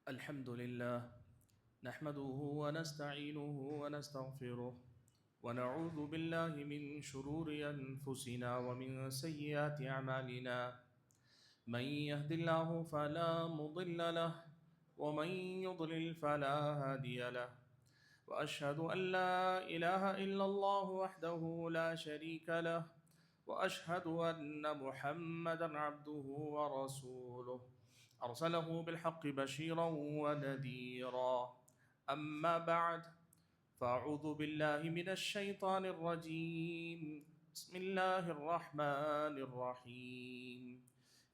الحمد لله نحمده ونستعينه ونستغفره ونعوذ بالله من شرور أنفسنا ومن سيئات أعمالنا. من يهد الله فلا مضل له ومن يضلل فلا هادي له. وأشهد أن لا إله إلا الله وحده لا شريك له، وأشهد أن محمدا عبده ورسوله أرسله بالحق بشيرا ونذيرا. أما بعد، فأعوذ بالله من الشيطان الرجيم. بسم الله الرحمن الرحيم.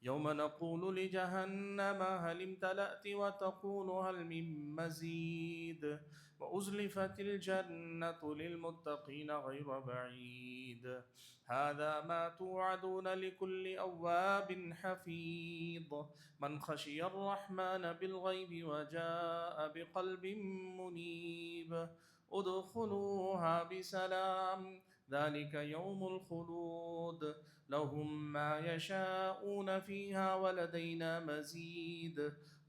يوم نقول لجهنم هل امتلأت وتقول هل من مزيد وأزلفت الجنة للمتقين غير بعيد. هذا ما توعدون لكل أواب حفيظ من خشي الرحمن بالغيب وجاء بقلب منيب. ادخلوها بسلام ذلك يوم الخلود لهم ما يشاءون فيها ولدينا مزيد.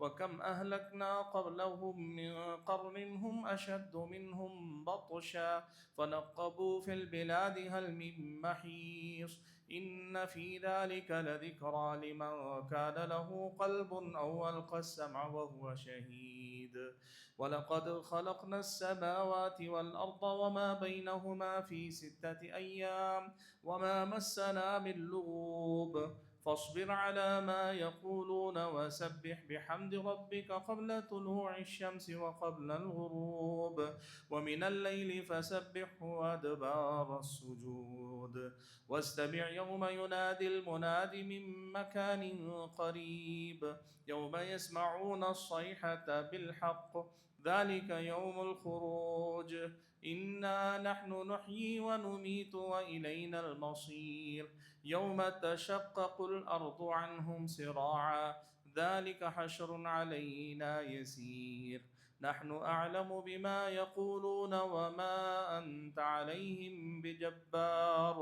وكم أهلكنا قبلهم من قرن هم أشد منهم بطشا فنقبوا في البلاد هل من محيص. إن في ذلك لذكرى لمن كان له قلب أو ألقى السمع وهو شهيد. ولقد خلقنا السماوات والأرض وما بينهما في 6 أيام وما مسنا من لغوب. فاصبر على ما يقولون وسبح بحمد ربك قبل طلوع الشمس وقبل الغروب ومن الليل فسبحه وأدبار السجود. واستمع يوم ينادي المناد من مكان قريب يوم يسمعون الصيحة بالحق ذلك يوم الخروج. إنا نحن نحيي ونميت وإلينا المصير. يوم تشقق الأرض عنهم سراعا ذلك حشر علينا يسير. نحن أعلم بما يقولون وما أنت عليهم بجبار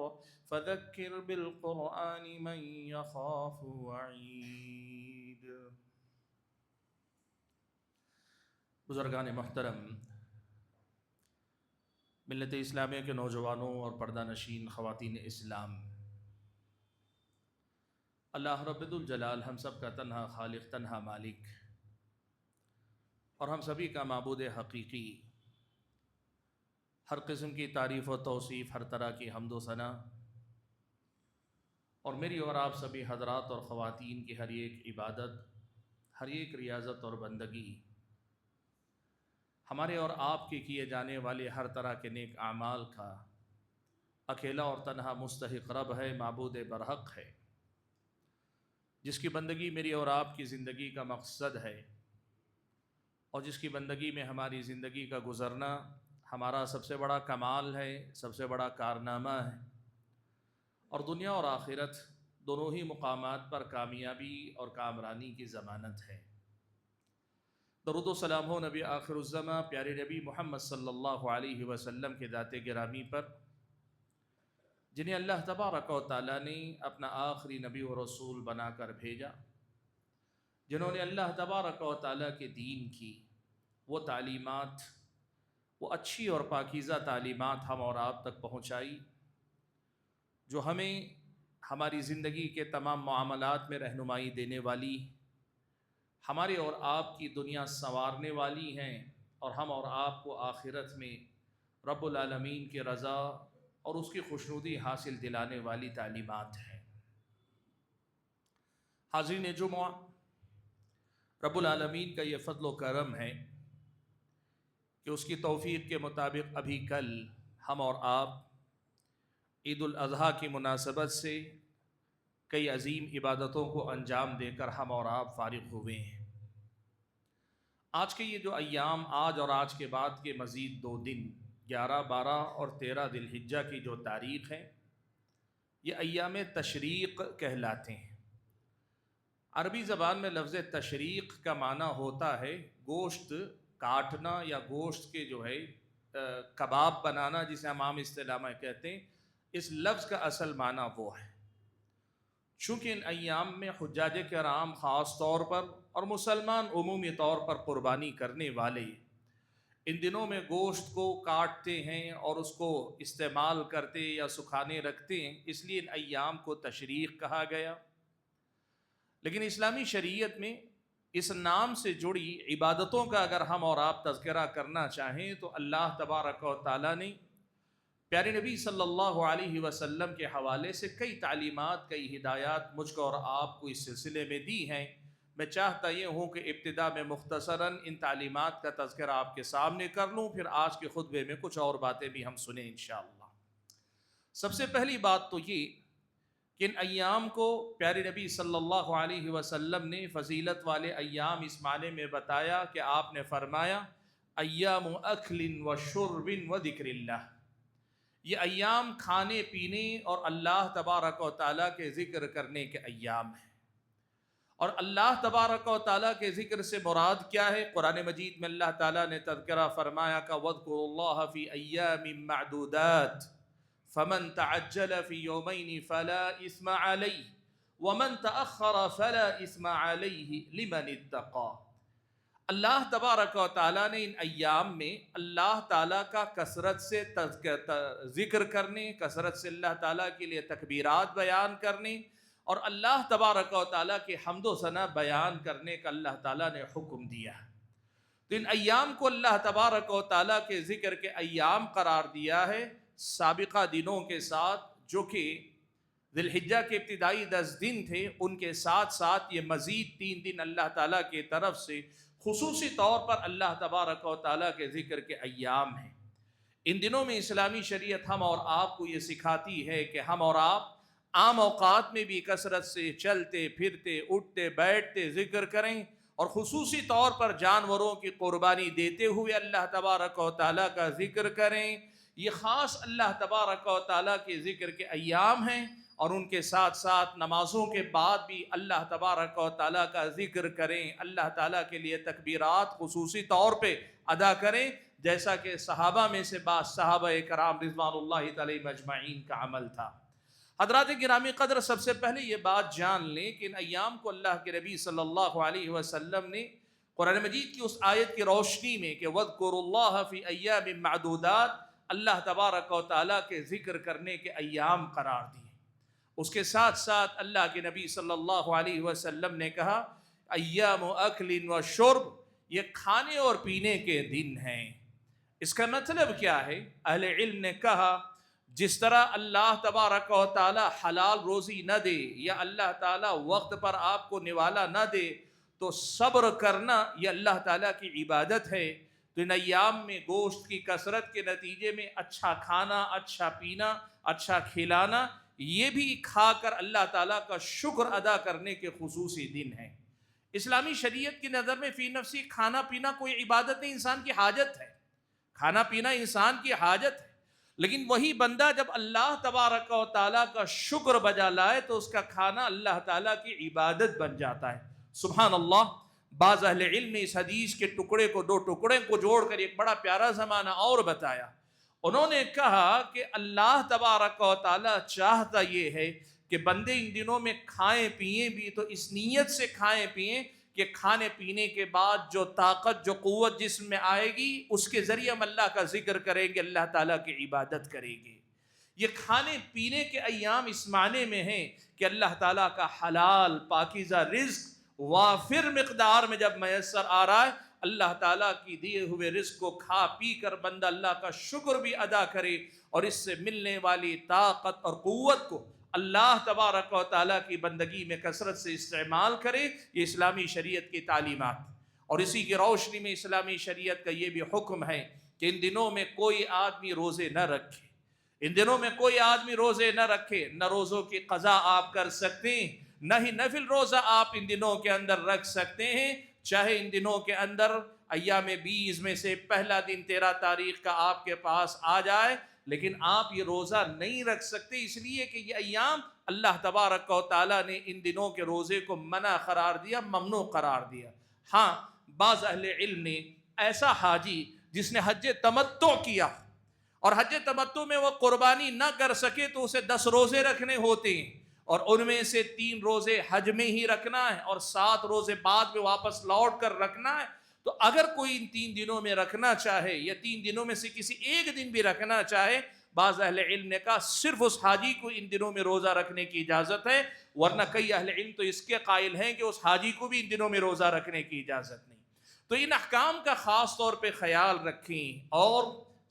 فذكر بالقرآن من يخاف وعيد. بزرگان محترم، ملت اسلامیہ کے نوجوانوں اور پردہ نشین خواتین اسلام، اللہ رب الجلال ہم سب کا تنہا خالق، تنہا مالک اور ہم سبھی کا معبود حقیقی، ہر قسم کی تعریف و توصیف، ہر طرح کی حمد و ثنا، اور میری اور آپ سبھی حضرات اور خواتین کی ہر ایک عبادت، ہر ایک ریاضت اور بندگی، ہمارے اور آپ کے کیے جانے والے ہر طرح کے نیک اعمال کا اکیلا اور تنہا مستحق رب ہے، معبود برحق ہے، جس کی بندگی میری اور آپ کی زندگی کا مقصد ہے، اور جس کی بندگی میں ہماری زندگی کا گزرنا ہمارا سب سے بڑا کمال ہے، سب سے بڑا کارنامہ ہے، اور دنیا اور آخرت دونوں ہی مقامات پر کامیابی اور کامرانی کی ضمانت ہے۔ درود و سلام ہو نبی آخر الزماں پیارے نبی محمد صلی اللہ علیہ وسلم کے ذات گرامی پر، جنہیں اللہ تبارک و تعالیٰ نے اپنا آخری نبی و رسول بنا کر بھیجا، جنہوں نے اللہ تبارک و تعالیٰ کے دین کی وہ تعلیمات، وہ اچھی اور پاکیزہ تعلیمات ہم اور آپ تک پہنچائی، جو ہمیں ہماری زندگی کے تمام معاملات میں رہنمائی دینے والی، ہمارے اور آپ کی دنیا سنوارنے والی ہیں، اور ہم اور آپ کو آخرت میں رب العالمین کی رضا اور اس کی خوشنودی حاصل دلانے والی تعلیمات ہیں۔ حاضرین جمعہ، رب العالمین کا یہ فضل و کرم ہے کہ اس کی توفیق کے مطابق ابھی کل ہم اور آپ عید الاضحیٰ کی مناسبت سے کئی عظیم عبادتوں کو انجام دے کر ہم اور آپ فارغ ہوئے ہیں۔ آج کے یہ جو ایام، آج اور آج کے بعد کے مزید 2 دن 11، 12 اور 13 ذی الحجہ کی جو تاریخ ہے، یہ ایام تشریق کہلاتے ہیں۔ عربی زبان میں لفظ تشریق کا معنی ہوتا ہے گوشت کاٹنا، یا گوشت کے جو ہے کباب بنانا، جسے ہم عام اصطلاح میں کہتے ہیں۔ اس لفظ کا اصل معنی وہ ہے۔ چونکہ ان ایام میں حجاج کرام خاص طور پر اور مسلمان عمومی طور پر قربانی کرنے والے ان دنوں میں گوشت کو کاٹتے ہیں اور اس کو استعمال کرتے یا سکھانے رکھتے ہیں، اس لیے ان ایام کو تشریق کہا گیا۔ لیکن اسلامی شریعت میں اس نام سے جڑی عبادتوں کا اگر ہم اور آپ تذکرہ کرنا چاہیں تو اللہ تبارک و تعالیٰ نے پیارے نبی صلی اللہ علیہ وسلم کے حوالے سے کئی تعلیمات، کئی ہدایات مجھ کو اور آپ کو اس سلسلے میں دی ہیں۔ میں چاہتا یہ ہوں کہ ابتدا میں مختصراً ان تعلیمات کا تذکرہ آپ کے سامنے کر لوں، پھر آج کے خطبے میں کچھ اور باتیں بھی ہم سنیں انشاءاللہ۔ سب سے پہلی بات تو یہ کہ ان ایام کو پیارے نبی صلی اللہ علیہ وسلم نے فضیلت والے ایام اس معنی میں بتایا کہ آپ نے فرمایا ایام اکل و شرب و ذکر اللہ، یہ ایام کھانے پینے اور اللہ تبارک و تعالیٰ کے ذکر کرنے کے ایام ہیں۔ اور اللہ تبارک و تعالیٰ کے ذکر سے مراد کیا ہے؟ قرآن مجید میں اللہ تعالیٰ نے تذکرہ فرمایا کہ وَاذْكُرُوا اللَّهَ فِي أَيَّامٍ مَّعْدُودَاتٍ فَمَن تَعَجَّلَ فِي يَوْمَيْنِ فَلَا إِثْمَ عَلَيْهِ وَمَن تَأَخَّرَ فَلَا إِثْمَ عَلَيْهِ لِمَنِ اتَّقَىٰ۔ اللہ تبارک و تعالیٰ نے ان ایام میں اللہ تعالیٰ کا کثرت سے ذکر کرنے، کثرت سے اللہ تعالیٰ کے لیے تکبیرات بیان کرنے اور اللہ تبارک و تعالیٰ کے حمد و ثنا بیان کرنے کا اللہ تعالیٰ نے حکم دیا۔ تو ان ایام کو اللہ تبارک و تعالیٰ کے ذکر کے ایام قرار دیا ہے، سابقہ دنوں کے ساتھ، جو کہ ذی الحجہ کے ابتدائی 10 دن تھے، ان کے ساتھ ساتھ یہ مزید 3 دن اللہ تعالیٰ کی طرف سے خصوصی طور پر اللہ تبارک و تعالیٰ کے ذکر کے ایام ہیں۔ ان دنوں میں اسلامی شریعت ہم اور آپ کو یہ سکھاتی ہے کہ ہم اور آپ عام اوقات میں بھی کثرت سے چلتے پھرتے اٹھتے بیٹھتے ذکر کریں، اور خصوصی طور پر جانوروں کی قربانی دیتے ہوئے اللہ تبارک و تعالیٰ کا ذکر کریں۔ یہ خاص اللہ تبارک و تعالیٰ کے ذکر کے ایام ہیں، اور ان کے ساتھ ساتھ نمازوں کے بعد بھی اللہ تبارک و تعالیٰ کا ذکر کریں، اللہ تعالیٰ کے لیے تکبیرات خصوصی طور پہ ادا کریں، جیسا کہ صحابہ میں سے بعض صحابہ کرام رضوان اللہ تعالی مجمعین کا عمل تھا۔ حضرات گرامی قدر، سب سے پہلے یہ بات جان لیں کہ ان ایام کو اللہ کے نبی صلی اللہ علیہ وسلم نے قرآن مجید کی اس آیت کی روشنی میں کہ وَاذْكُرُوا اللَّهَ فِي أَيَّامٍ مَّعْدُودَاتٍ، اللہ تبارک و تعالیٰ کے ذکر کرنے کے ایام قرار دیے۔ اس کے ساتھ ساتھ اللہ کے نبی صلی اللہ علیہ وسلم نے کہا ایام اکل و شرب، یہ کھانے اور پینے کے دن ہیں۔ اس کا مطلب کیا ہے؟ اہل علم نے کہا جس طرح اللہ تبارک و تعالی حلال روزی نہ دے یا اللہ تعالی وقت پر آپ کو نوالا نہ دے تو صبر کرنا یہ اللہ تعالیٰ کی عبادت ہے۔ تو ان ایام میں گوشت کی کثرت کے نتیجے میں اچھا کھانا، اچھا پینا، اچھا کھلانا، یہ بھی کھا کر اللہ تعالیٰ کا شکر ادا کرنے کے خصوصی دن ہیں۔ اسلامی شریعت کی نظر میں فی نفسی کھانا پینا کوئی عبادت نہیں، انسان کی حاجت ہے۔ کھانا پینا انسان کی حاجت ہے، لیکن وہی بندہ جب اللہ تبارک و تعالیٰ کا شکر بجا لائے تو اس کا کھانا اللہ تعالیٰ کی عبادت بن جاتا ہے۔ سبحان اللہ۔ بعض اہل علم نے اس حدیث کے ٹکڑے کو، 2 ٹکڑے کو جوڑ کر ایک بڑا پیارا زمانہ اور بتایا۔ انہوں نے کہا کہ اللہ تبارک و تعالیٰ چاہتا یہ ہے کہ بندے ان دنوں میں کھائیں پیئیں بھی تو اس نیت سے کھائیں پیئیں کہ کھانے پینے کے بعد جو طاقت، جو قوت جسم میں آئے گی، اس کے ذریعے ہم اللہ کا ذکر کریں گے، اللہ تعالیٰ کی عبادت کریں گے۔ یہ کھانے پینے کے ایام اس معنی میں ہیں کہ اللہ تعالیٰ کا حلال پاکیزہ رزق وافر مقدار میں جب میسر آ رہا ہے، اللہ تعالیٰ کی دیے ہوئے رزق کو کھا پی کر بندہ اللہ کا شکر بھی ادا کرے اور اس سے ملنے والی طاقت اور قوت کو اللہ تبارک و تعالیٰ کی بندگی میں کثرت سے استعمال کرے۔ یہ اسلامی شریعت کی تعلیمات، اور اسی کی روشنی میں اسلامی شریعت کا یہ بھی حکم ہے کہ ان دنوں میں کوئی آدمی روزے نہ رکھے، ان دنوں میں کوئی آدمی روزے نہ رکھے۔ نہ روزوں کی قضا آپ کر سکتے ہیں، نہ ہی نفل روزہ آپ ان دنوں کے اندر رکھ سکتے ہیں، چاہے ان دنوں کے اندر ایام 20 میں سے پہلا دن 13 تاریخ کا آپ کے پاس آ جائے، لیکن آپ یہ روزہ نہیں رکھ سکتے، اس لیے کہ یہ ایام اللہ تبارک و تعالیٰ نے ان دنوں کے روزے کو منع قرار دیا، ممنوع قرار دیا۔ ہاں، بعض اہل علم نے ایسا حاجی جس نے حج تمتع کیا اور حج تمتع میں وہ قربانی نہ کر سکے تو اسے 10 روزے رکھنے ہوتے ہیں، اور ان میں سے 3 روزے حج میں ہی رکھنا ہے اور 7 روزے بعد میں واپس لوٹ کر رکھنا ہے، تو اگر کوئی ان 3 دنوں میں رکھنا چاہے یا 3 دنوں میں سے کسی ایک دن بھی رکھنا چاہے، بعض اہل علم نے کہا صرف اس حاجی کو ان دنوں میں روزہ رکھنے کی اجازت ہے، ورنہ کئی اہل علم تو اس کے قائل ہیں کہ اس حاجی کو بھی ان دنوں میں روزہ رکھنے کی اجازت نہیں۔ تو ان احکام کا خاص طور پہ خیال رکھیں، اور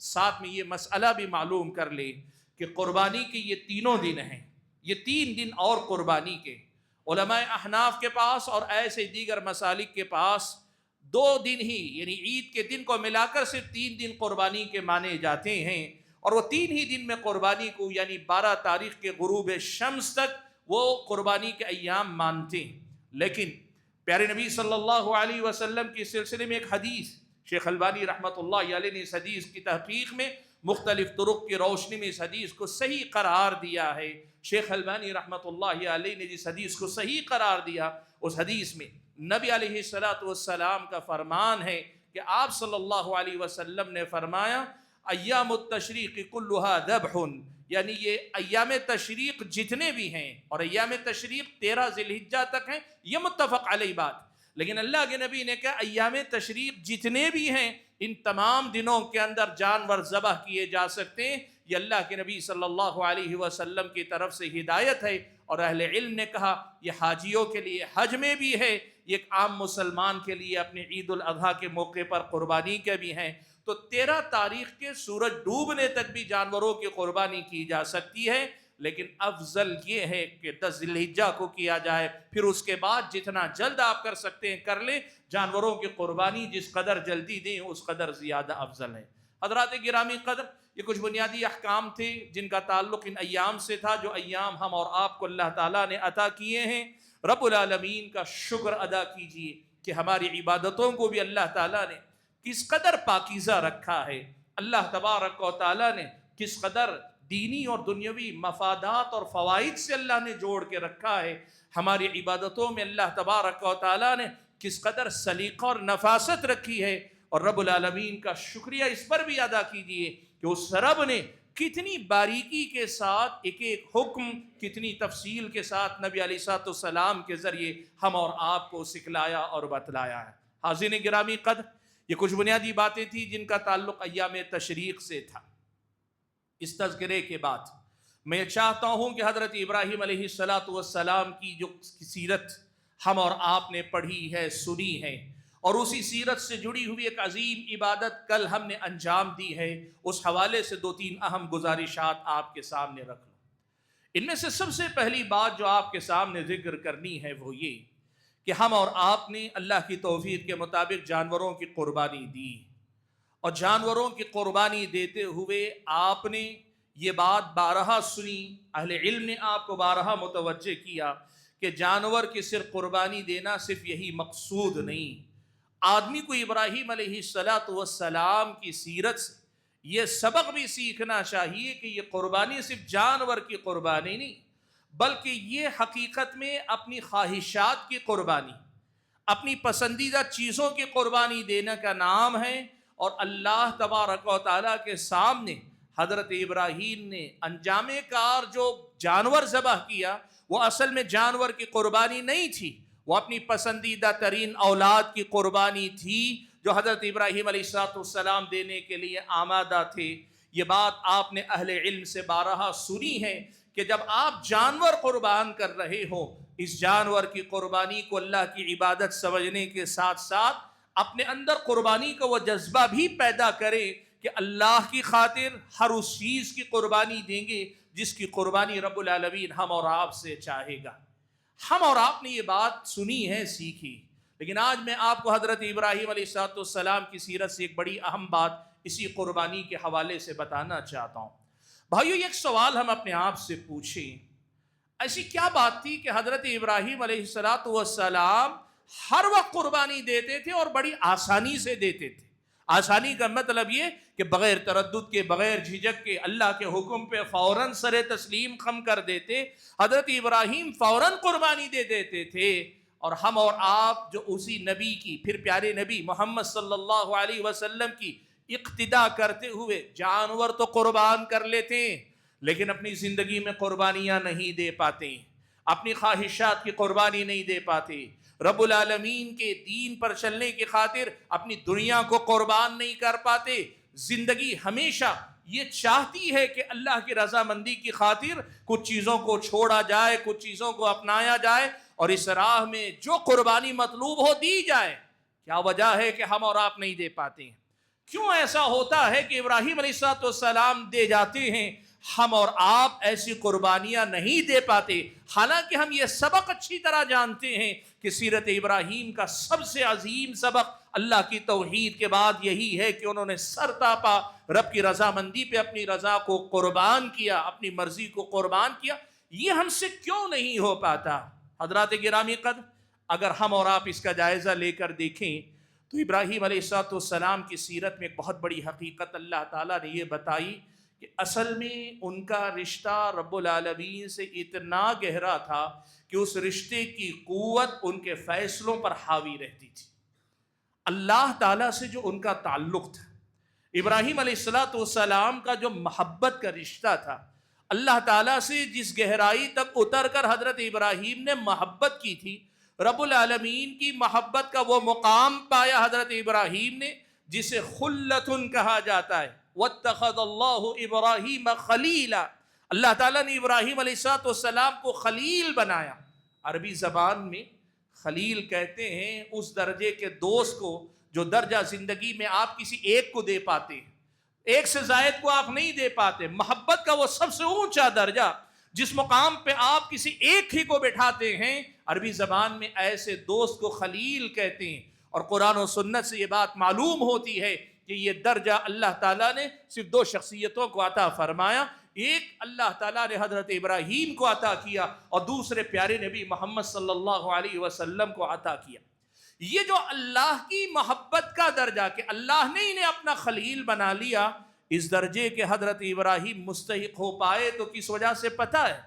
ساتھ میں یہ مسئلہ بھی معلوم کر لیں کہ قربانی کے یہ 3 دن ہیں، یہ 3 دن اور قربانی کے علماء احناف کے پاس اور ایسے دیگر مسالک کے پاس 2 دن ہی، یعنی عید کے دن کو ملا کر صرف 3 دن قربانی کے مانے جاتے ہیں، اور وہ 3 ہی دن میں قربانی کو، یعنی 12 تاریخ کے غروب شمس تک وہ قربانی کے ایام مانتے ہیں۔ لیکن پیارے نبی صلی اللہ علیہ وسلم کی سلسلے میں ایک حدیث، شیخ البانی رحمۃ اللہ علیہ نے اس حدیث کی تحقیق میں مختلف طرق کی روشنی میں اس حدیث کو صحیح قرار دیا ہے۔ شیخ البانی رحمۃ اللہ علیہ نے جس حدیث کو صحیح قرار دیا، اس حدیث میں نبی علیہ السلام کا فرمان ہے کہ آپ صلی اللہ علیہ وسلم نے فرمایا ایام التشریق کلھا ذبح، یعنی یہ ایام تشریق جتنے بھی ہیں، اور ایام تشریق 13 ذی الحجہ تک ہیں، یہ متفق علیہ بات، لیکن اللہ کے نبی نے کہا ایام تشریق جتنے بھی ہیں ان تمام دنوں کے اندر جانور ذبح کیے جا سکتے ہیں۔ یہ اللہ کے نبی صلی اللہ علیہ وسلم کی طرف سے ہدایت ہے، اور اہل علم نے کہا یہ حاجیوں کے لیے حج میں بھی ہے، یہ ایک عام مسلمان کے لیے اپنے عید الاضحیٰ کے موقع پر قربانی کے بھی ہیں۔ تو 13 تاریخ کے سورج ڈوبنے تک بھی جانوروں کی قربانی کی جا سکتی ہے، لیکن افضل یہ ہے کہ 10 ذی الحجہ کو کیا جائے، پھر اس کے بعد جتنا جلد آپ کر سکتے ہیں کر لیں۔ جانوروں کی قربانی جس قدر جلدی دیں اس قدر زیادہ افضل ہے۔ حضرات گرامی قدر، یہ کچھ بنیادی احکام تھے جن کا تعلق ان ایام سے تھا، جو ایام ہم اور آپ کو اللہ تعالیٰ نے عطا کیے ہیں۔ رب العالمین کا شکر ادا کیجئے کہ ہماری عبادتوں کو بھی اللہ تعالیٰ نے کس قدر پاکیزہ رکھا ہے، اللہ تبارک و تعالیٰ نے کس قدر دینی اور دنیاوی مفادات اور فوائد سے اللہ نے جوڑ کے رکھا ہے۔ ہماری عبادتوں میں اللہ تبارک و تعالیٰ نے کس قدر سلیقہ اور نفاست رکھی ہے، اور رب العالمین کا شکریہ اس پر بھی ادا کیجئے کہ اس رب نے کتنی باریکی کے ساتھ ایک ایک حکم، کتنی تفصیل کے ساتھ نبی علیہ السلام کے ذریعے ہم اور آپ کو سکھلایا اور بتلایا ہے۔ حاضرین گرامی قدر، یہ کچھ بنیادی باتیں تھیں جن کا تعلق ایام تشریق سے تھا۔ اس تذکرے کے بعد میں چاہتا ہوں کہ حضرت ابراہیم علیہ السلام کی جو سیرت ہم اور آپ نے پڑھی ہے، سنی ہے، اور اسی سیرت سے جڑی ہوئی ایک عظیم عبادت کل ہم نے انجام دی ہے، اس حوالے سے 2-3 اہم گزارشات آپ کے سامنے رکھ لوں۔ ان میں سے سب سے پہلی بات جو آپ کے سامنے ذکر کرنی ہے وہ یہ کہ ہم اور آپ نے اللہ کی توفیق کے مطابق جانوروں کی قربانی دی، اور جانوروں کی قربانی دیتے ہوئے آپ نے یہ بات بارہا سنی، اہل علم نے آپ کو بارہا متوجہ کیا کہ جانور کی صرف قربانی دینا صرف یہی مقصود نہیں، آدمی کو ابراہیم علیہ السلام کی سیرت سے یہ سبق بھی سیکھنا چاہیے کہ یہ قربانی صرف جانور کی قربانی نہیں، بلکہ یہ حقیقت میں اپنی خواہشات کی قربانی، اپنی پسندیدہ چیزوں کی قربانی دینے کا نام ہے۔ اور اللہ تبارک و تعالیٰ کے سامنے حضرت ابراہیم نے انجام کار جو جانور ذبح کیا، وہ اصل میں جانور کی قربانی نہیں تھی، وہ اپنی پسندیدہ ترین اولاد کی قربانی تھی جو حضرت ابراہیم علیہ السلام دینے کے لیے آمادہ تھے۔ یہ بات آپ نے اہل علم سے بارہا سنی ہے کہ جب آپ جانور قربان کر رہے ہو، اس جانور کی قربانی کو اللہ کی عبادت سمجھنے کے ساتھ ساتھ اپنے اندر قربانی کا وہ جذبہ بھی پیدا کرے کہ اللہ کی خاطر ہر اس چیز کی قربانی دیں گے جس کی قربانی رب العالمین ہم اور آپ سے چاہے گا۔ ہم اور آپ نے یہ بات سنی ہے، سیکھی، لیکن آج میں آپ کو حضرت ابراہیم علیہ السلام کی سیرت سے ایک بڑی اہم بات اسی قربانی کے حوالے سے بتانا چاہتا ہوں۔ بھائیو، ایک سوال ہم اپنے آپ سے پوچھیں، ایسی کیا بات تھی کہ حضرت ابراہیم علیہ السلام ہر وقت قربانی دیتے تھے اور بڑی آسانی سے دیتے تھے؟ آسانی کا مطلب یہ کہ بغیر تردد کے، بغیر جھجک کے اللہ کے حکم پہ فوراً سر تسلیم خم کر دیتے۔ حضرت ابراہیم فوراً قربانی دے دیتے تھے، اور ہم اور آپ جو اسی نبی کی، پھر پیارے نبی محمد صلی اللہ علیہ وسلم کی اقتداء کرتے ہوئے جانور تو قربان کر لیتے ہیں، لیکن اپنی زندگی میں قربانیاں نہیں دے پاتے ہیں۔ اپنی خواہشات کی قربانی نہیں دے پاتے، رب العالمین کے دین پر چلنے کی خاطر اپنی دنیا کو قربان نہیں کر پاتے۔ زندگی ہمیشہ یہ چاہتی ہے کہ اللہ کی رضامندی کی خاطر کچھ چیزوں کو چھوڑا جائے، کچھ چیزوں کو اپنایا جائے، اور اس راہ میں جو قربانی مطلوب ہو دی جائے۔ کیا وجہ ہے کہ ہم اور آپ نہیں دے پاتے ہیں؟ کیوں ایسا ہوتا ہے کہ ابراہیم علیہ السلام دے جاتے ہیں، ہم اور آپ ایسی قربانیاں نہیں دے پاتے؟ حالانکہ ہم یہ سبق اچھی طرح جانتے ہیں کہ سیرت ابراہیم کا سب سے عظیم سبق اللہ کی توحید کے بعد یہی ہے کہ انہوں نے سر تاپا رب کی رضامندی پہ اپنی رضا کو قربان کیا، اپنی مرضی کو قربان کیا۔ یہ ہم سے کیوں نہیں ہو پاتا؟ حضرات گرامی قدر، اگر ہم اور آپ اس کا جائزہ لے کر دیکھیں تو ابراہیم علیہ السلام کی سیرت میں ایک بہت بڑی حقیقت اللہ تعالیٰ نے یہ بتائی کہ اصل میں ان کا رشتہ رب العالمین سے اتنا گہرا تھا کہ اس رشتے کی قوت ان کے فیصلوں پر حاوی رہتی تھی۔ اللہ تعالیٰ سے جو ان کا تعلق تھا، ابراہیم علیہ السلام کا جو محبت کا رشتہ تھا، اللہ تعالیٰ سے جس گہرائی تک اتر کر حضرت ابراہیم نے محبت کی تھی، رب العالمین کی محبت کا وہ مقام پایا حضرت ابراہیم نے جسے خلتن کہا جاتا ہے۔ وَاتَّخَذَ اللَّهُ إِبْرَاهِيمَ خَلِيلًا، اللہ تعالیٰ نے ابراہیم علیہ السلام کو خلیل بنایا۔ عربی زبان میں خلیل کہتے ہیں اس درجے کے دوست کو جو درجہ زندگی میں آپ کسی ایک کو دے پاتے ہیں، ایک سے زائد کو آپ نہیں دے پاتے۔ محبت کا وہ سب سے اونچا درجہ جس مقام پہ آپ کسی ایک ہی کو بٹھاتے ہیں، عربی زبان میں ایسے دوست کو خلیل کہتے ہیں۔ اور قرآن و سنت سے یہ بات معلوم ہوتی ہے کہ یہ درجہ اللہ تعالیٰ نے صرف دو شخصیتوں کو عطا فرمایا، ایک اللہ تعالیٰ نے حضرت ابراہیم کو عطا کیا اور دوسرے پیارے نبی محمد صلی اللہ علیہ وسلم کو عطا کیا۔ یہ جو اللہ کی محبت کا درجہ کہ اللہ نے انہیں اپنا خلیل بنا لیا، اس درجے کے حضرت ابراہیم مستحق ہو پائے تو کس وجہ سے پتہ ہے؟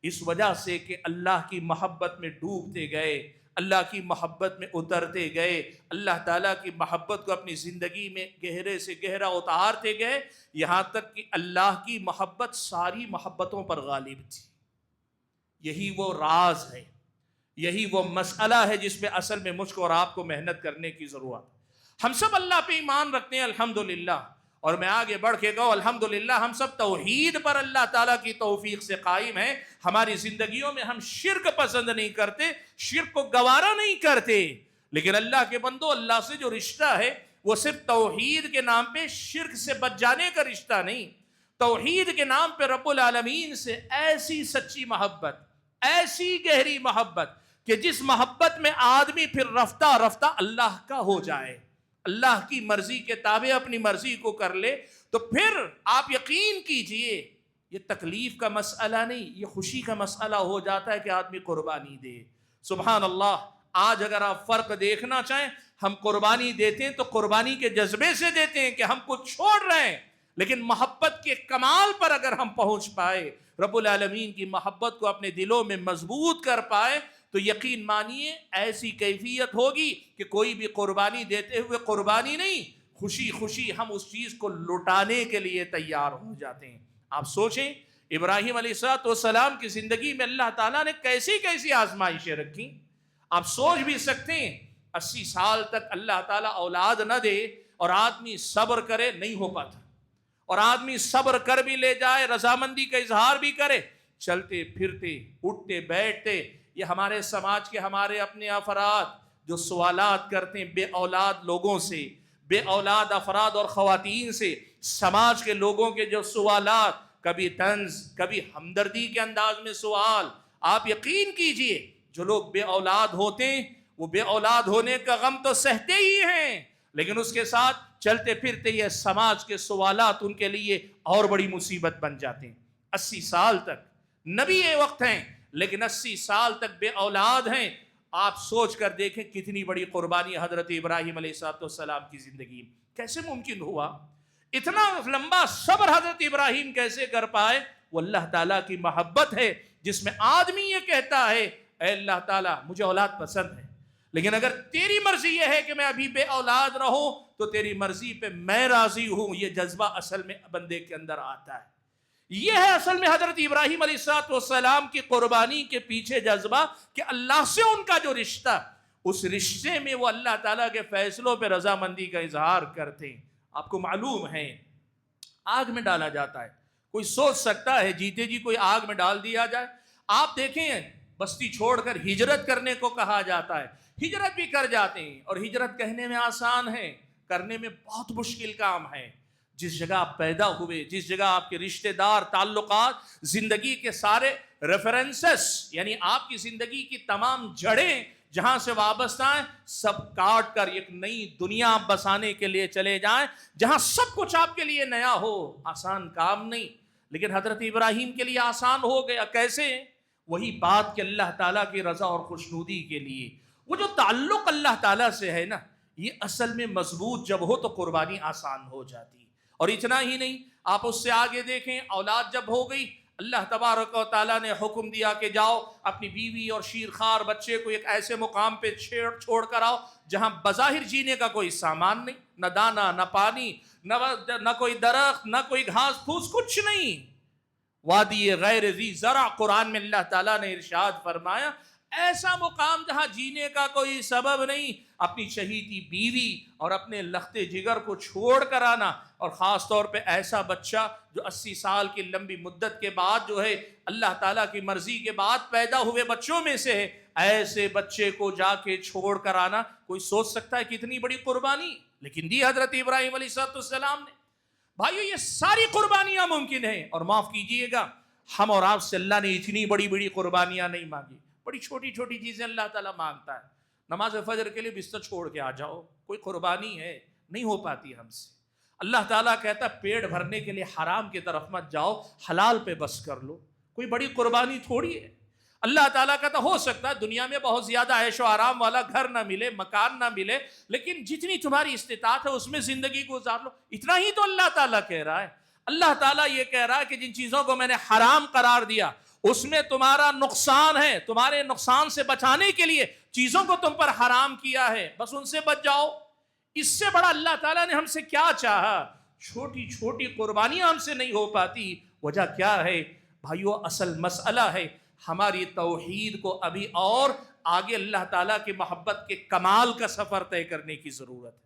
اس وجہ سے کہ اللہ کی محبت میں ڈوبتے گئے، اللہ کی محبت میں اترتے گئے، اللہ تعالیٰ کی محبت کو اپنی زندگی میں گہرے سے گہرا اتارتے گئے، یہاں تک کہ اللہ کی محبت ساری محبتوں پر غالب تھی۔ یہی وہ راز ہے، یہی وہ مسئلہ ہے جس پہ اصل میں مجھ کو اور آپ کو محنت کرنے کی ضرورت ہے۔ ہم سب اللہ پہ ایمان رکھتے ہیں الحمدللہ، اور میں آگے بڑھ کے کہوں الحمدللہ ہم سب توحید پر اللہ تعالیٰ کی توفیق سے قائم ہیں۔ ہماری زندگیوں میں ہم شرک پسند نہیں کرتے، شرک کو گوارا نہیں کرتے، لیکن اللہ کے بندو، اللہ سے جو رشتہ ہے وہ صرف توحید کے نام پہ شرک سے بچ جانے کا رشتہ نہیں، توحید کے نام پہ رب العالمین سے ایسی سچی محبت، ایسی گہری محبت کہ جس محبت میں آدمی پھر رفتہ رفتہ اللہ کا ہو جائے، اللہ کی مرضی کے تابع اپنی مرضی کو کر لے، تو پھر آپ یقین کیجئے یہ تکلیف کا مسئلہ نہیں، یہ خوشی کا مسئلہ ہو جاتا ہے کہ آدمی قربانی دے۔ سبحان اللہ، آج اگر آپ فرق دیکھنا چاہیں، ہم قربانی دیتے ہیں تو قربانی کے جذبے سے دیتے ہیں کہ ہم کچھ چھوڑ رہے ہیں، لیکن محبت کے کمال پر اگر ہم پہنچ پائے، رب العالمین کی محبت کو اپنے دلوں میں مضبوط کر پائے، تو یقین مانیے ایسی کیفیت ہوگی کہ کوئی بھی قربانی دیتے ہوئے قربانی نہیں، خوشی خوشی ہم اس چیز کو لٹانے کے لیے تیار ہو جاتے ہیں۔ آپ سوچیں ابراہیم علیہ السلام کی زندگی میں اللہ تعالیٰ نے کیسی کیسی آزمائشیں رکھی۔ آپ سوچ بھی سکتے ہیں 80 سال تک اللہ تعالیٰ اولاد نہ دے اور آدمی صبر کرے، نہیں ہو پاتا، اور آدمی صبر کر بھی لے جائے، رضامندی کا اظہار بھی کرے، چلتے پھرتے اٹھتے بیٹھتے، یہ ہمارے سماج کے ہمارے اپنے افراد جو سوالات کرتے ہیں بے اولاد لوگوں سے، بے اولاد افراد اور خواتین سے، سماج کے لوگوں کے جو سوالات، کبھی طنز کبھی ہمدردی کے انداز میں سوال، آپ یقین کیجئے جو لوگ بے اولاد ہوتے ہیں وہ بے اولاد ہونے کا غم تو سہتے ہی ہیں، لیکن اس کے ساتھ چلتے پھرتے یہ سماج کے سوالات ان کے لیے اور بڑی مصیبت بن جاتے ہیں۔ 80 سال تک نبی وقت ہیں لیکن 80 سال تک بے اولاد ہیں۔ آپ سوچ کر دیکھیں کتنی بڑی قربانی حضرت ابراہیم علیہ السلام کی زندگی کیسے ممکن ہوا، اتنا لمبا صبر حضرت ابراہیم کیسے کر پائے؟ وہ اللہ تعالیٰ کی محبت ہے جس میں آدمی یہ کہتا ہے اے اللہ تعالیٰ مجھے اولاد پسند ہے، لیکن اگر تیری مرضی یہ ہے کہ میں ابھی بے اولاد رہوں تو تیری مرضی پہ میں راضی ہوں۔ یہ جذبہ اصل میں بندے کے اندر آتا ہے۔ یہ ہے اصل میں حضرت ابراہیم علیہ السلام کی قربانی کے پیچھے جذبہ کہ اللہ سے ان کا جو رشتہ، اس رشتے میں وہ اللہ تعالیٰ کے فیصلوں پہ رضامندی کا اظہار کرتے ہیں۔ آپ کو معلوم ہے آگ میں ڈالا جاتا ہے، کوئی سوچ سکتا ہے جیتے جی کوئی آگ میں ڈال دیا جائے؟ آپ دیکھیں بستی چھوڑ کر ہجرت کرنے کو کہا جاتا ہے، ہجرت بھی کر جاتے ہیں، اور ہجرت کہنے میں آسان ہے، کرنے میں بہت مشکل کام ہے۔ جس جگہ آپ پیدا ہوئے، جس جگہ آپ کے رشتہ دار، تعلقات، زندگی کے سارے ریفرنسز، یعنی آپ کی زندگی کی تمام جڑیں جہاں سے وابستہ ہیں، سب کاٹ کر ایک نئی دنیا آپ بسانے کے لیے چلے جائیں جہاں سب کچھ آپ کے لیے نیا ہو، آسان کام نہیں۔ لیکن حضرت ابراہیم کے لیے آسان ہو گیا۔ کیسے؟ وہی بات کہ اللہ تعالیٰ کی رضا اور خوشنودی کے لیے وہ جو تعلق اللہ تعالیٰ سے ہے نا، یہ اصل میں مضبوط جب ہو تو قربانی آسان ہو جاتی۔ اور اتنا ہی نہیں، آپ اس سے آگے دیکھیں، اولاد جب ہو گئی، اللہ تبارک و تعالیٰ نے حکم دیا کہ جاؤ اپنی بیوی اور شیرخوار بچے کو ایک ایسے مقام پہ چھوڑ کر آؤ جہاں بظاہر جینے کا کوئی سامان نہیں، نہ دانا، نہ پانی، نہ کوئی درخت، نہ کوئی گھاس پھوس، کچھ نہیں۔ وادی غیر ذی زرع، قرآن میں اللہ تعالیٰ نے ارشاد فرمایا ایسا مقام جہاں جینے کا کوئی سبب نہیں، اپنی شہیدی بیوی اور اپنے لخت جگر کو چھوڑ کر آنا، اور خاص طور پہ ایسا بچہ جو 80 سال کی لمبی مدت کے بعد جو ہے اللہ تعالیٰ کی مرضی کے بعد پیدا ہوئے بچوں میں سے ہے، ایسے بچے کو جا کے چھوڑ کر آنا، کوئی سوچ سکتا ہے کتنی بڑی قربانی؟ لیکن دی حضرت ابراہیم علیہ السلام نے۔ بھائیو یہ ساری قربانیاں ممکن ہیں، اور معاف کیجئے گا ہم اور آپ سے اللہ نے اتنی بڑی بڑی قربانیاں نہیں مانگی، بڑی چھوٹی چھوٹی چیزیں اللہ تعالیٰ مانگتا ہے۔ نماز فجر کے لیے بستر چھوڑ کے آ جاؤ، کوئی قربانی ہے؟ نہیں ہو پاتی ہم سے۔ اللہ تعالیٰ کہتا ہے پیٹ بھرنے کے لیے حرام کی طرف مت جاؤ، حلال پہ بس کر لو، کوئی بڑی قربانی تھوڑی ہے۔ اللہ تعالیٰ کہتا ہو سکتا ہے دنیا میں بہت زیادہ عیش و آرام والا گھر نہ ملے، مکان نہ ملے، لیکن جتنی تمہاری استطاعت ہے اس میں زندگی گزار لو، اتنا ہی تو اللہ تعالیٰ کہہ رہا ہے۔ اللہ تعالیٰ یہ کہہ رہا ہے کہ جن چیزوں کو میں نے حرام قرار دیا اس میں تمہارا نقصان ہے، تمہارے نقصان سے بچانے کے لیے چیزوں کو تم پر حرام کیا ہے، بس ان سے بچ جاؤ۔ اس سے بڑا اللہ تعالیٰ نے ہم سے کیا چاہا؟ چھوٹی چھوٹی قربانیاں ہم سے نہیں ہو پاتی، وجہ کیا ہے بھائیو؟ اصل مسئلہ ہے ہماری توحید کو ابھی اور آگے اللہ تعالیٰ کی محبت کے کمال کا سفر طے کرنے کی ضرورت ہے۔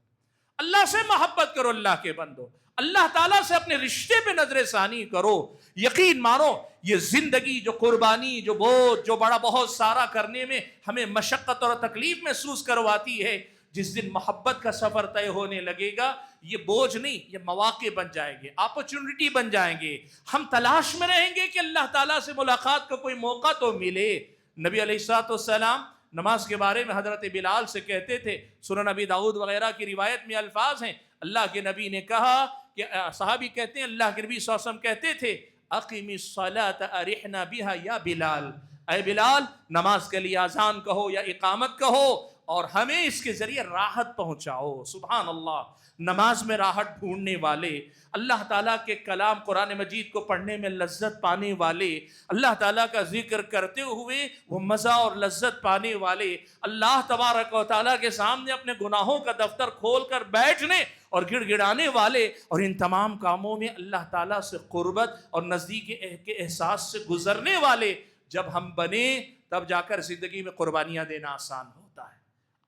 اللہ سے محبت کرو اللہ کے بندو، اللہ تعالیٰ سے اپنے رشتے پہ نظر ثانی کرو، یقین مانو یہ زندگی جو قربانی، جو بوجھ، جو بڑا بہت سارا کرنے میں ہمیں مشقت اور تکلیف محسوس کرواتی ہے، جس دن محبت کا سفر طے ہونے لگے گا یہ بوجھ نہیں، یہ مواقع بن جائیں گے، اپرچونٹی بن جائیں گے۔ ہم تلاش میں رہیں گے کہ اللہ تعالیٰ سے ملاقات کا کوئی موقع تو ملے۔ نبی علیہ السلام نماز کے بارے میں حضرت بلال سے کہتے تھے، سنن نبی داؤد وغیرہ کی روایت میں الفاظ ہیں، اللہ کے نبی نے کہا کہ صحابی کہتے ہیں اللہ کے نبی صلی اللہ علیہ وسلم کہتے تھے اقیم الصلاۃ ارحنا بها یا بلال، اے بلال نماز کے لیے اذان کہو یا اقامت کہو اور ہمیں اس کے ذریعے راحت پہنچاؤ۔ سبحان اللہ، نماز میں راحت ڈھونڈنے والے، اللہ تعالیٰ کے کلام قرآن مجید کو پڑھنے میں لذت پانے والے، اللہ تعالیٰ کا ذکر کرتے ہوئے وہ مزہ اور لذت پانے والے، اللہ تبارک و تعالیٰ کے سامنے اپنے گناہوں کا دفتر کھول کر بیٹھنے اور گڑ گڑانے والے، اور ان تمام کاموں میں اللہ تعالیٰ سے قربت اور نزدیکی کے احساس سے گزرنے والے جب ہم بنے تب جا کر زندگی میں قربانیاں دینا آسان ہوتا ہے۔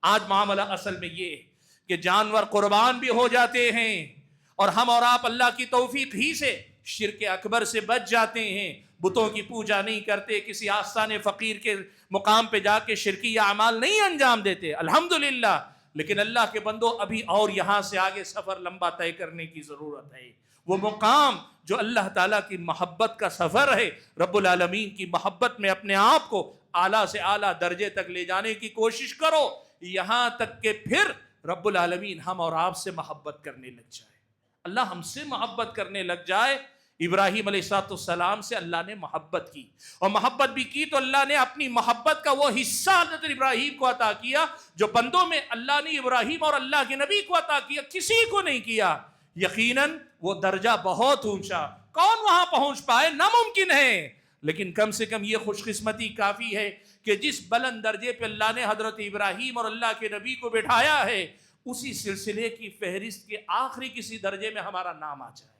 آج معاملہ اصل میں یہ ہے کہ جانور قربان بھی ہو جاتے ہیں اور ہم اور آپ اللہ کی توفیق ہی سے شرک اکبر سے بچ جاتے ہیں، بتوں کی پوجا نہیں کرتے، کسی آستان فقیر کے مقام پہ جا کے شرکی اعمال نہیں انجام دیتے، الحمدللہ۔ لیکن اللہ کے بندو ابھی اور یہاں سے آگے سفر لمبا طے کرنے کی ضرورت ہے۔ وہ مقام جو اللہ تعالیٰ کی محبت کا سفر ہے، رب العالمین کی محبت میں اپنے آپ کو اعلیٰ سے اعلیٰ درجے تک لے جانے کی کوشش کرو، یہاں تک کہ پھر رب العالمین ہم اور آپ سے محبت کرنے لگ جائے، اللہ ہم سے محبت کرنے لگ جائے۔ ابراہیم علیہ السلام سے اللہ نے محبت کی، اور محبت بھی کی تو اللہ نے اپنی محبت کا وہ حصہ حضرت ابراہیم کو عطا کیا جو بندوں میں اللہ نے ابراہیم اور اللہ کے نبی کو عطا کیا، کسی کو نہیں کیا۔ یقیناً وہ درجہ بہت اونچا، کون وہاں پہنچ پائے؟ ناممکن ہے، لیکن کم سے کم یہ خوش قسمتی کافی ہے کہ جس بلند درجے پہ اللہ نے حضرت ابراہیم اور اللہ کے نبی کو بٹھایا ہے اسی سلسلے کی فہرست کے آخری کسی درجے میں ہمارا نام آ جائے۔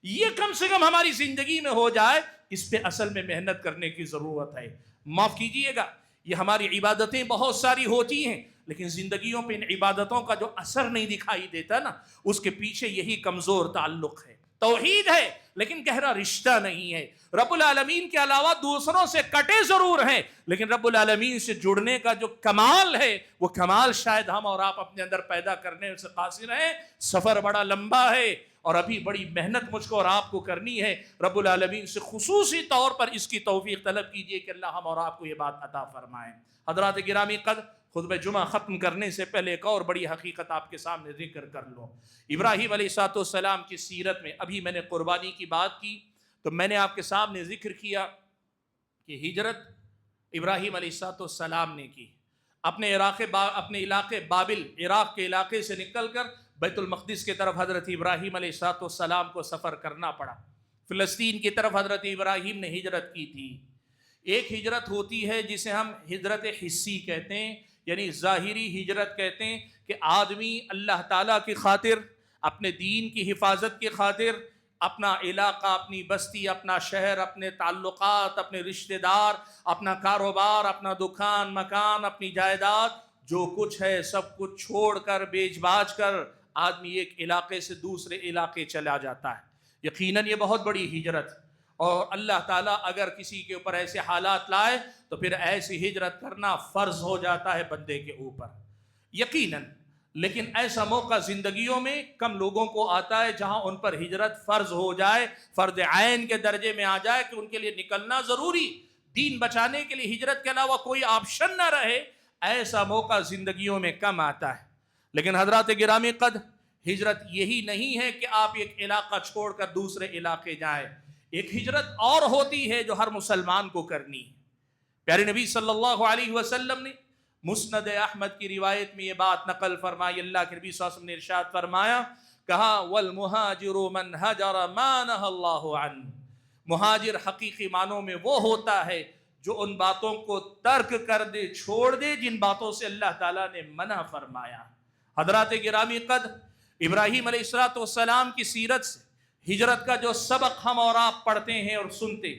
یہ کم سے کم ہماری زندگی میں ہو جائے، اس پہ اصل میں محنت کرنے کی ضرورت ہے۔ معاف کیجئے گا، یہ ہماری عبادتیں بہت ساری ہوتی ہیں، لیکن زندگیوں پہ ان عبادتوں کا جو اثر نہیں دکھائی دیتا نا، اس کے پیچھے یہی کمزور تعلق ہے۔ توحید ہے لیکن گہرا رشتہ نہیں ہے۔ رب العالمین کے علاوہ دوسروں سے کٹے ضرور ہیں، لیکن رب العالمین سے جڑنے کا جو کمال ہے، وہ کمال شاید ہم اور آپ اپنے اندر پیدا کرنے سے قاصر ہیں۔ سفر بڑا لمبا ہے اور ابھی بڑی محنت مجھ کو اور آپ کو کرنی ہے۔ رب العالمین سے خصوصی طور پر اس کی توفیق طلب کیجئے کہ اللہ ہم اور آپ کو یہ بات عطا فرمائیں۔ حضرات گرامی قدر، خطبہ جمعہ ختم کرنے سے پہلے ایک اور بڑی حقیقت آپ کے سامنے ذکر کر لوں۔ ابراہیم علیہ السلام کی سیرت میں ابھی میں نے قربانی کی بات کی تو میں نے آپ کے سامنے ذکر کیا کہ ہجرت ابراہیم علیہ السلام نے کی۔ اپنے علاقے بابل، عراق کے علاقے سے نکل کر بیت المقدس کی طرف حضرت ابراہیم علیہ السلام کو سفر کرنا پڑا۔ فلسطین کی طرف حضرت ابراہیم نے ہجرت کی تھی۔ ایک ہجرت ہوتی ہے جسے ہم ہجرت حسی کہتے ہیں، یعنی ظاہری ہجرت کہتے ہیں، کہ آدمی اللہ تعالیٰ کی خاطر، اپنے دین کی حفاظت کی خاطر اپنا علاقہ، اپنی بستی، اپنا شہر، اپنے تعلقات، اپنے رشتہ دار، اپنا کاروبار، اپنا دکان، مکان، اپنی جائیداد، جو کچھ ہے سب کچھ چھوڑ کر، بیچ باچ کر آدمی ایک علاقے سے دوسرے علاقے چلا جاتا ہے۔ یقیناً یہ بہت بڑی ہجرت، اور اللہ تعالیٰ اگر کسی کے اوپر ایسے حالات لائے تو پھر ایسی ہجرت کرنا فرض ہو جاتا ہے بندے کے اوپر، یقیناً۔ لیکن ایسا موقع زندگیوں میں کم لوگوں کو آتا ہے جہاں ان پر ہجرت فرض ہو جائے، فرض عین کے درجے میں آ جائے کہ ان کے لیے نکلنا ضروری، دین بچانے کے لیے ہجرت کے علاوہ کوئی آپشن نہ رہے۔ ایسا موقع زندگیوں میں کم آتا ہے۔ لیکن حضرات گرامی قدر، ہجرت یہی نہیں ہے کہ آپ ایک علاقہ چھوڑ کر دوسرے علاقے جائیں۔ ایک ہجرت اور ہوتی ہے جو ہر مسلمان کو کرنی ہے۔ پیارے نبی صلی اللہ علیہ وسلم نے مسند احمد کی روایت میں یہ بات نقل فرمائی۔ اللہ کے نبی صلی اللہ علیہ وسلم نے ارشاد فرمایا، کہا والمہاجر من ہجر ما نہى اللہ عنہ۔ مہاجر حقیقی معنوں میں وہ ہوتا ہے جو ان باتوں کو ترک کر دے، چھوڑ دے جن باتوں سے اللہ تعالیٰ نے منع فرمایا۔ حضرات گرامی قدر، ابراہیم علیہ السلام کی سیرت سے ہجرت کا جو سبق ہم اور آپ پڑھتے ہیں اور سنتے،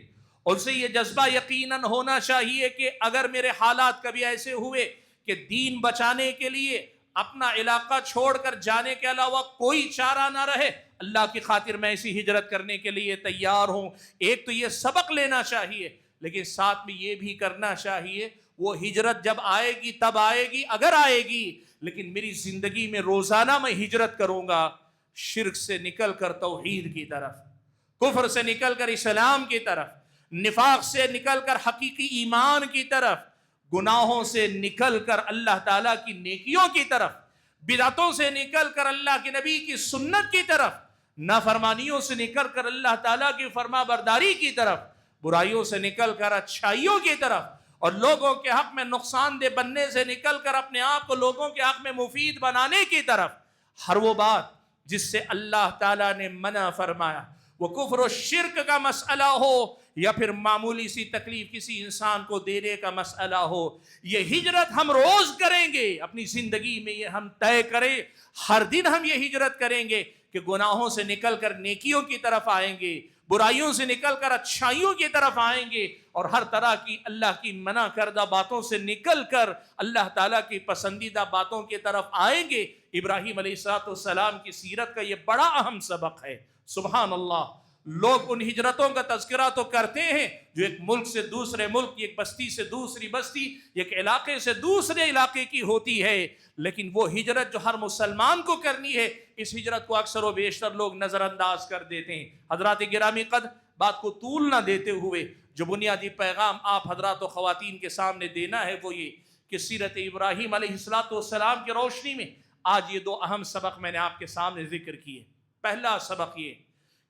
ان سے یہ جذبہ یقیناً ہونا چاہیے کہ اگر میرے حالات کبھی ایسے ہوئے کہ دین بچانے کے لیے اپنا علاقہ چھوڑ کر جانے کے علاوہ کوئی چارہ نہ رہے، اللہ کی خاطر میں ایسی ہجرت کرنے کے لیے تیار ہوں۔ ایک تو یہ سبق لینا چاہیے، لیکن ساتھ میں یہ بھی کرنا چاہیے وہ ہجرت جب آئے گی تب آئے گی، اگر آئے گی، لیکن میری زندگی میں روزانہ میں ہجرت کروں گا شرک سے نکل کر توحید کی طرف، کفر سے نکل کر اسلام کی طرف، نفاق سے نکل کر حقیقی ایمان کی طرف، گناہوں سے نکل کر اللہ تعالیٰ کی نیکیوں کی طرف، بدعتوں سے نکل کر اللہ کے نبی کی سنت کی طرف، نافرمانیوں سے نکل کر اللہ تعالیٰ کی فرما برداری کی طرف، برائیوں سے نکل کر اچھائیوں کی طرف، اور لوگوں کے حق میں نقصان دہ بننے سے نکل کر اپنے آپ کو لوگوں کے حق میں مفید بنانے کی طرف۔ ہر وہ بات جس سے اللہ تعالیٰ نے منع فرمایا، وہ کفر و شرک کا مسئلہ ہو یا پھر معمولی سی تکلیف کسی انسان کو دینے کا مسئلہ ہو، یہ ہجرت ہم روز کریں گے اپنی زندگی میں، یہ ہم طے کریں، ہر دن ہم یہ ہجرت کریں گے کہ گناہوں سے نکل کر نیکیوں کی طرف آئیں گے، برائیوں سے نکل کر اچھائیوں کی طرف آئیں گے، اور ہر طرح کی اللہ کی منع کردہ باتوں سے نکل کر اللہ تعالیٰ کی پسندیدہ باتوں کی طرف آئیں گے۔ ابراہیم علیہ السلام کی سیرت کا یہ بڑا اہم سبق ہے۔ سبحان اللہ، لوگ ان ہجرتوں کا تذکرہ تو کرتے ہیں جو ایک ملک سے دوسرے ملک، ایک بستی سے دوسری بستی، ایک علاقے سے دوسرے علاقے کی ہوتی ہے، لیکن وہ ہجرت جو ہر مسلمان کو کرنی ہے، اس ہجرت کو اکثر و بیشتر لوگ نظر انداز کر دیتے ہیں۔ حضرات گرامی قدر، بات کو طول نہ دیتے ہوئے جو بنیادی پیغام آپ حضرات و خواتین کے سامنے دینا ہے وہ یہ کہ سیرت ابراہیم علیہ السلام کی روشنی میں آج یہ دو اہم سبق میں نے آپ کے سامنے ذکر کیے۔ پہلا سبق یہ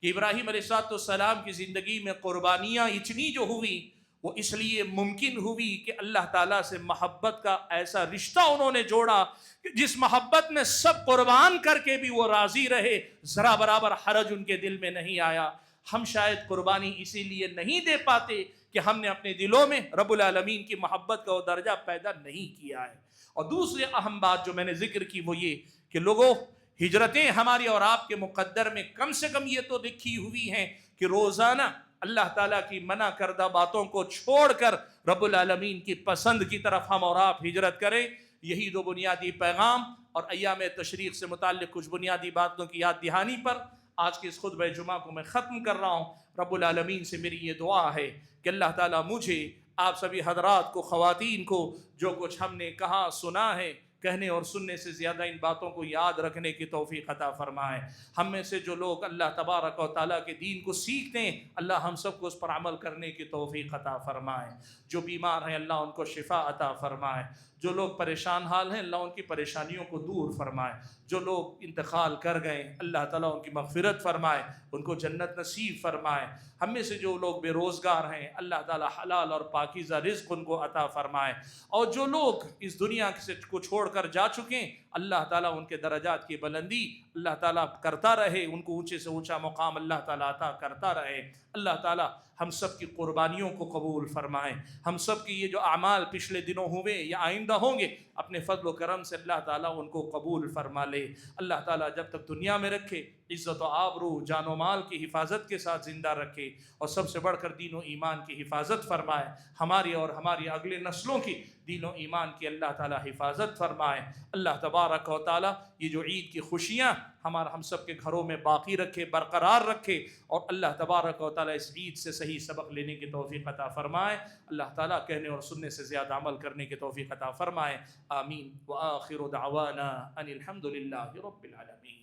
کہ ابراہیم علیہ السلام کی زندگی میں قربانیاں اتنی جو ہوئی وہ اس لیے ممکن ہوئی کہ اللہ تعالیٰ سے محبت کا ایسا رشتہ انہوں نے جوڑا کہ جس محبت میں سب قربان کر کے بھی وہ راضی رہے، ذرا برابر حرج ان کے دل میں نہیں آیا۔ ہم شاید قربانی اسی لیے نہیں دے پاتے کہ ہم نے اپنے دلوں میں رب العالمین کی محبت کا وہ درجہ پیدا نہیں کیا ہے۔ اور دوسری اہم بات جو میں نے ذکر کی وہ یہ کہ لوگوں، ہجرتیں ہماری اور آپ کے مقدر میں کم سے کم یہ تو لکھی ہوئی ہیں کہ روزانہ اللہ تعالیٰ کی منع کردہ باتوں کو چھوڑ کر رب العالمین کی پسند کی طرف ہم اور آپ ہجرت کریں. یہی دو بنیادی پیغام اور ایام تشریق سے متعلق کچھ بنیادی باتوں کی یاد دہانی پر آج کے اس خطبہ جمعہ کو میں ختم کر رہا ہوں. رب العالمین سے میری یہ دعا ہے کہ اللہ تعالیٰ مجھے، آپ سبھی حضرات کو، خواتین کو، جو کچھ ہم نے کہا سنا ہے، کہنے اور سننے سے زیادہ ان باتوں کو یاد رکھنے کی توفیق عطا فرمائے. ہم میں سے جو لوگ اللہ تبارک و تعالیٰ کے دین کو سیکھتے ہیں، اللہ ہم سب کو اس پر عمل کرنے کی توفیق عطا فرمائے. جو بیمار ہیں اللہ ان کو شفا عطا فرمائے. جو لوگ پریشان حال ہیں اللہ ان کی پریشانیوں کو دور فرمائے. جو لوگ انتقال کر گئے اللہ تعالیٰ ان کی مغفرت فرمائے، ان کو جنت نصیب فرمائے. ہم میں سے جو لوگ بے روزگار ہیں اللہ تعالیٰ حلال اور پاکیزہ رزق ان کو عطا فرمائے. اور جو لوگ اس دنیا سے کو چھوڑ کر جا چکے ہیں اللہ تعالیٰ ان کے درجات کی بلندی اللہ تعالیٰ کرتا رہے، ان کو اونچے سے اونچا مقام اللہ تعالیٰ عطا کرتا رہے. اللہ تعالیٰ ہم سب کی قربانیوں کو قبول فرمائے. ہم سب کی یہ جو اعمال پچھلے دنوں ہوئے یا آئندہ ہوں گے اپنے فضل و کرم سے اللہ تعالیٰ ان کو قبول فرما لے. اللہ تعالیٰ جب تک دنیا میں رکھے عزت و آبرو، جان و مال کی حفاظت کے ساتھ زندہ رکھے، اور سب سے بڑھ کر دین و ایمان کی حفاظت فرمائے. ہماری اور ہماری اگلے نسلوں کی دین و ایمان کی اللہ تعالیٰ حفاظت فرمائے. اللہ تبارک و تعالیٰ یہ جو عید کی خوشیاں ہم سب کے گھروں میں باقی رکھے، برقرار رکھے، اور اللہ تبارک و تعالیٰ اس عید سے صحیح سبق لینے کی توفیق عطا فرمائے. اللہ تعالیٰ کہنے اور سننے سے زیادہ عمل کرنے کی توفیق عطا فرمائے. آمین. وآخر دعوانا ان الحمد للہ رب العالمین.